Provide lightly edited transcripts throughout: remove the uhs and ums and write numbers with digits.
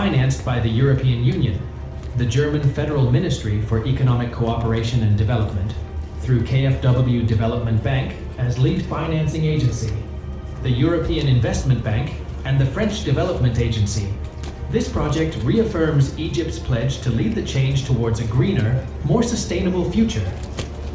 financed by the European Union, the German Federal Ministry for Economic Cooperation and Development, through KfW Development Bank as lead financing agency, the European Investment Bank, and the French Development Agency. This project reaffirms Egypt's pledge to lead the change towards a greener, more sustainable future,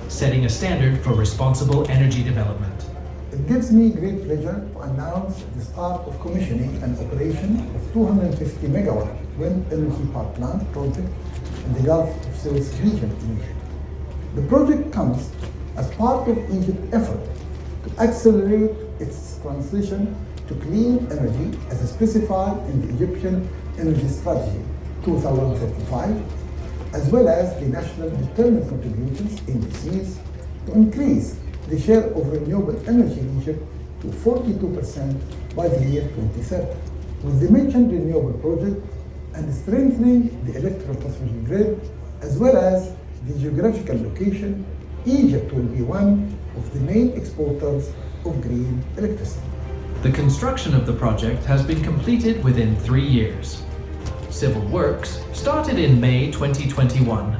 setting a standard for responsible energy development. It gives me great pleasure to announce the start of commissioning and operation of 250 megawatt wind energy power plant project in the Gulf of Suez region in Egypt. The project comes as part of Egypt's effort to accelerate its transition to clean energy as specified in the Egyptian Energy Strategy 2035, as well as the national determined contributions indices to increase the share of renewable energy in Egypt to 42% by the year 2030. With the mentioned renewable project and strengthening the electrical transmission grid, as well as the geographical location, Egypt will be one of the main exporters of green electricity. The construction of the project has been completed within 3 years. Civil works started in May 2021,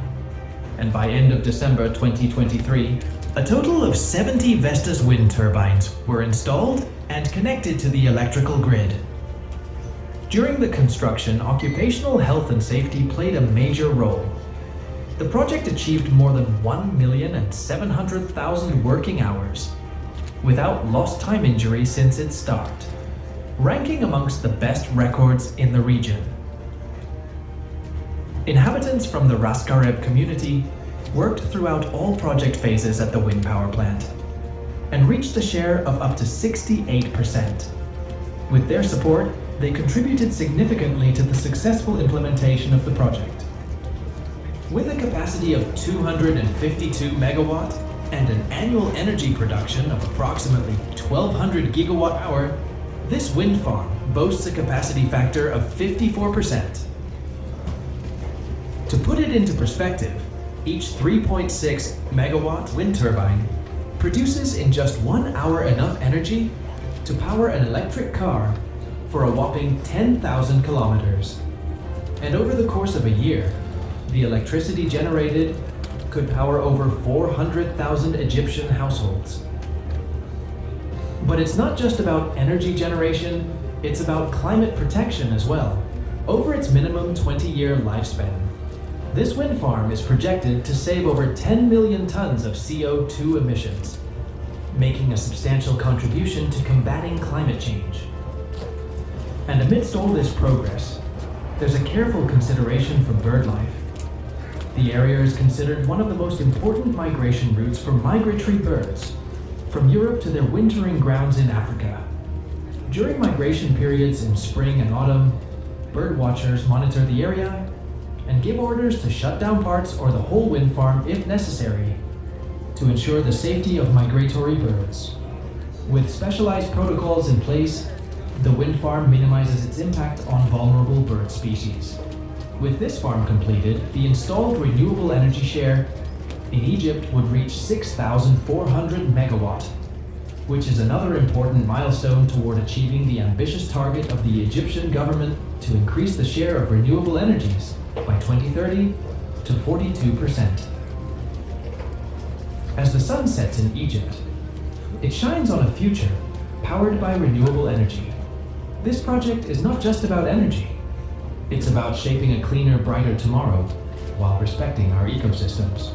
and by end of December 2023, a total of 70 Vestas wind turbines were installed and connected to the electrical grid. During the construction, occupational health and safety played a major role. The project achieved more than 1,700,000 working hours, without lost time injury since its start, ranking amongst the best records in the region. Inhabitants from the Ras Gareb community worked throughout all project phases at the wind power plant and reached a share of up to 68%. With their support, they contributed significantly to the successful implementation of the project. With a capacity of 252 megawatt and an annual energy production of approximately 1,200 gigawatt hour, this wind farm boasts a capacity factor of 54%. To put it into perspective, each 3.6 megawatt wind turbine produces in just 1 hour enough energy to power an electric car for a whopping 10,000 kilometers. And over the course of a year, the electricity generated could power over 400,000 Egyptian households. But it's not just about energy generation, it's about climate protection as well. Over its minimum 20-year lifespan, this wind farm is projected to save over 10 million tons of CO2 emissions, making a substantial contribution to combating climate change. And amidst all this progress, there's a careful consideration for bird life. The area is considered one of the most important migration routes for migratory birds, from Europe to their wintering grounds in Africa. During migration periods in spring and autumn, bird watchers monitor the area and give orders to shut down parts or the whole wind farm if necessary to ensure the safety of migratory birds. With specialized protocols in place, the wind farm minimizes its impact on vulnerable bird species. With this farm completed, the installed renewable energy share in Egypt would reach 6,400 megawatt, which is another important milestone toward achieving the ambitious target of the Egyptian government to increase the share of renewable energies by 2030 to 42%. As the sun sets in Egypt, it shines on a future powered by renewable energy. This project is not just about energy. It's about shaping a cleaner, brighter tomorrow while respecting our ecosystems.